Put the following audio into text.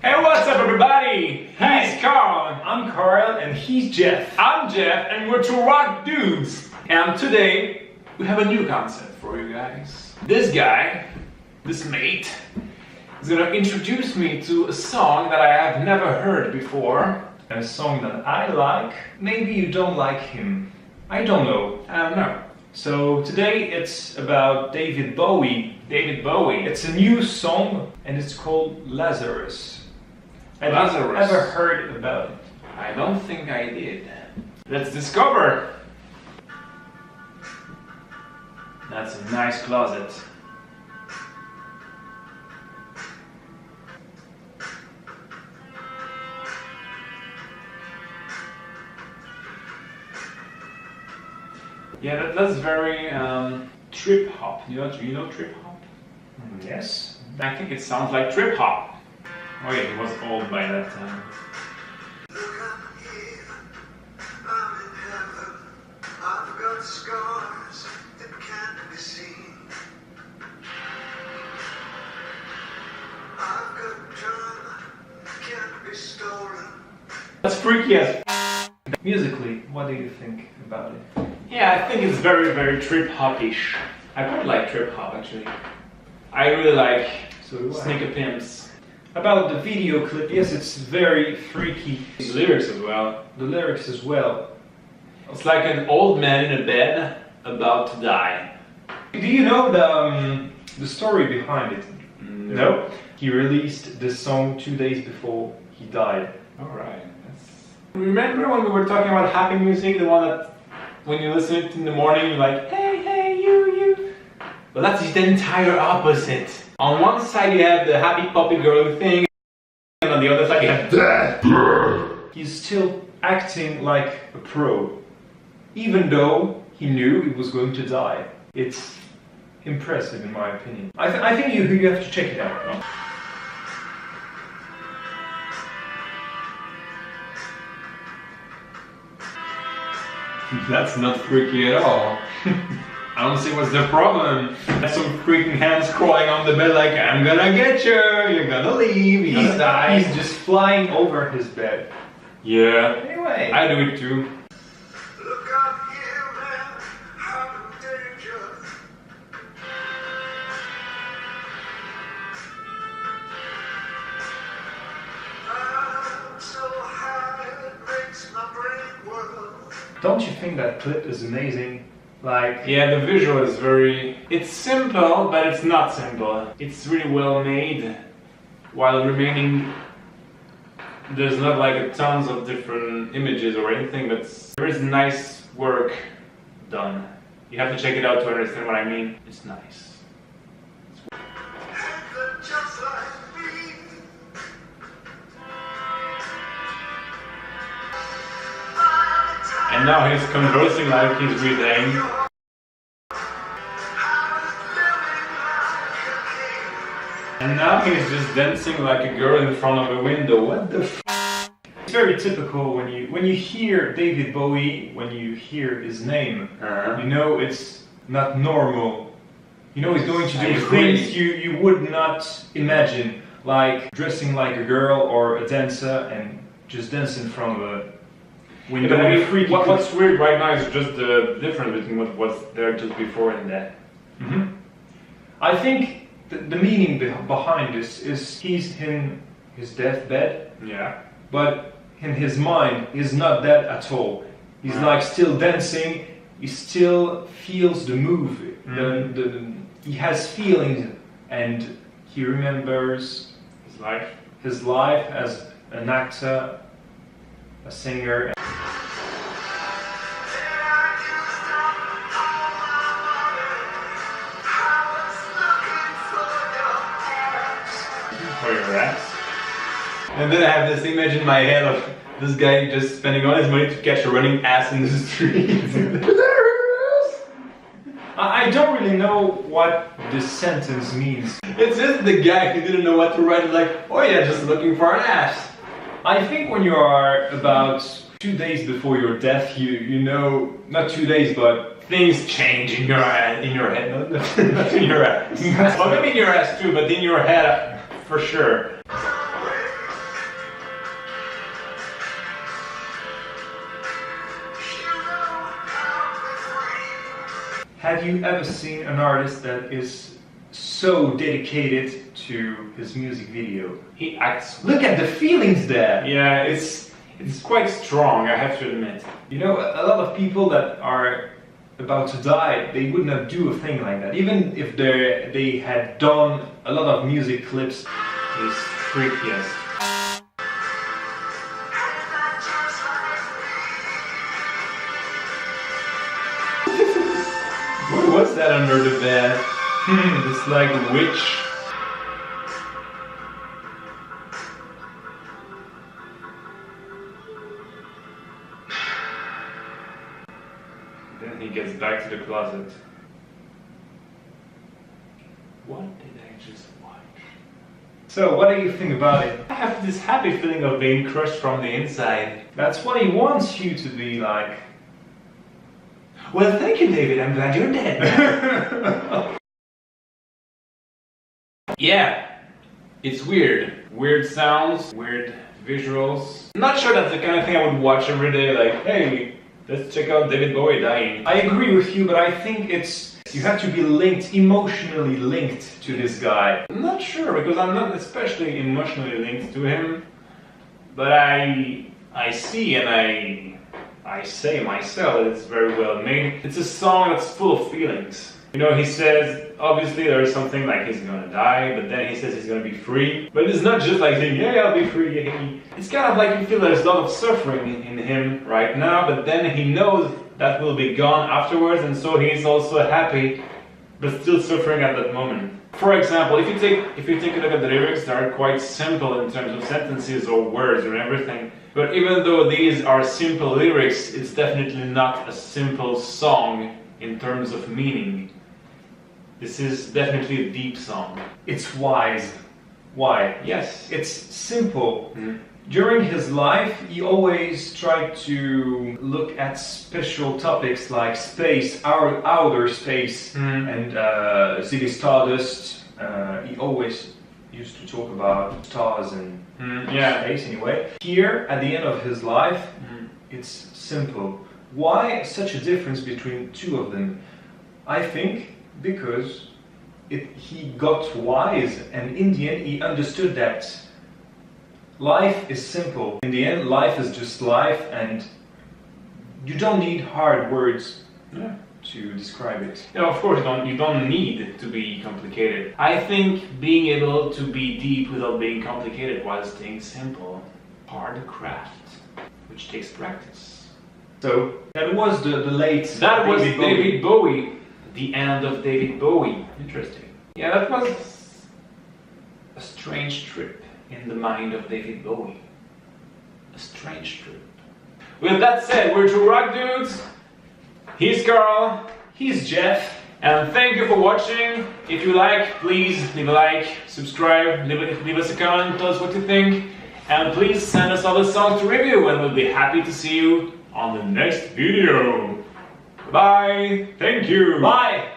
Hey, what's up everybody? He's Carl. I'm Carl and he's Jeff. I'm Jeff and we're two rock dudes. And today we have a new concept for you guys. This guy, this mate, is gonna introduce me to a song that I have never heard before. A song that I like. Maybe you don't like him. I don't know. I don't know. So today it's about David Bowie. David Bowie. It's a new song and it's called Lazarus. Have Lazarus. you ever heard about it? I don't think I did. Let's discover. That's a nice closet. Yeah, that's very trip hop. You know trip hop? Yes. I think it sounds like trip hop. Oh yeah, he was old by that time. Look up here, I'm in heaven. I've got scars that can't be seen. I've got drama, can't be stolen. That's freaky as Musically, what do you think about it? Yeah, I think it's very, very trip hop-ish. I quite like trip hop actually. I really like So do I. Sneaker Pimps. About the video clip, yes, it's very freaky. The lyrics as well. The lyrics as well. It's like an old man in a bed about to die. Do you know the story behind it? No. He released this song 2 days before he died. Alright. Remember when we were talking about happy music, the one that when you listen to it in the morning you're like, hey, hey, you. Well, that's the entire opposite. On one side you have the happy puppy girl thing, and on the other side you have death. He's still acting like a pro, even though he knew he was going to die. It's impressive in my opinion. I think you have to check it out. No? That's not freaky at all. I don't see what's the problem. There's some freaking hands crawling on the bed like, I'm gonna get you, you're gonna leave, you're gonna die. He's just flying over his bed. Yeah, Anyway. I do it too. Look up here, man, I'm in danger. I'm so high it makes my brain whirl. Don't you think that clip is amazing? Like, Yeah, the visual is it's simple, but it's not simple. It's really well made, while remaining, there's not like tons of different images or anything, but there is nice work done. You have to check it out to understand what I mean. It's nice. And they're just like me. And now he's conversing like he's breathing. And now he's just dancing like a girl in front of a window. What the f? it's very typical when you hear David Bowie, when you hear his name, you know it's not normal. You know he's going to do things you would not imagine, like dressing like a girl or a dancer and just dance in front of a window. But I mean, freaky what's weird right now is just the difference between what was there just before and that. I think the meaning behind this is he's in his deathbed, Yeah. but in his mind he's not dead at all. He's like still dancing. He still feels the move. He has feelings, and he remembers His life. as an actor, a singer. For your ass. And then I have this image in my head of this guy just spending all his money to catch a running ass in the street. I don't really know what this sentence means. It's just the guy who didn't know what to write, like, oh yeah, just looking for an ass. I think when you are about 2 days before your death, you know, not 2 days, but Things change in your head, not in your ass. Well, maybe in your ass too, but in your head for sure. Have you ever seen an artist that is so dedicated to his music video? He acts. Look at the feelings there! Yeah, it's quite strong, I have to admit. You know, a lot of people that are about to die, they would not do a thing like that. Even if they had done a lot of music clips. He's CREEPIEST. What was that under the bed? It's like a witch. Then he gets back to the closet. What did I just watch? So, what do you think about it? I have this happy feeling of being crushed from the inside. That's what he wants you to be like. Well, thank you, David. I'm glad you're dead now. Yeah, it's weird. Weird sounds, weird visuals. I'm not sure that's the kind of thing I would watch every day, like, hey, let's check out David Bowie dying. I agree with you, but I think you have to be linked, emotionally linked to this guy. I'm not sure, because I'm not especially emotionally linked to him, but I see and I say myself it's very well made. It's a song that's full of feelings. You know, he says, obviously there's something like he's gonna die, but then he says he's gonna be free. But it's not just like saying, yeah, I'll be free. It's kind of like you feel there's a lot of suffering in him right now, but then he knows that will be gone afterwards, and so he's also happy, but still suffering at that moment. For example, if you take a look at the lyrics, they are quite simple in terms of sentences or words or everything. But even though these are simple lyrics, it's definitely not a simple song in terms of meaning. This is definitely a deep song. It's wise. Why? Yes. It's simple. During his life, he always tried to look at special topics like space, outer space, and Ziggy Stardust. He always used to talk about stars and space anyway. Here, at the end of his life, it's simple. Why such a difference between two of them? I think because he got wise, and in the end he understood that life is simple. In the end, life is just life, and you don't need hard words to describe it. Yeah, of course, you don't need to be complicated. I think being able to be deep without being complicated while staying simple, hard craft, which takes practice. So that was the late. That was David Bowie. The end of David Bowie. Interesting. Yeah, that was a strange trip in the mind of David Bowie. A strange trip. With that said, we're two rock dudes. He's Carl. He's Jeff. And thank you for watching. If you like, please leave a like, subscribe, leave us a comment, tell us what you think. And please send us other songs to review, and we'll be happy to see you on the next video. Bye. Thank you. Bye.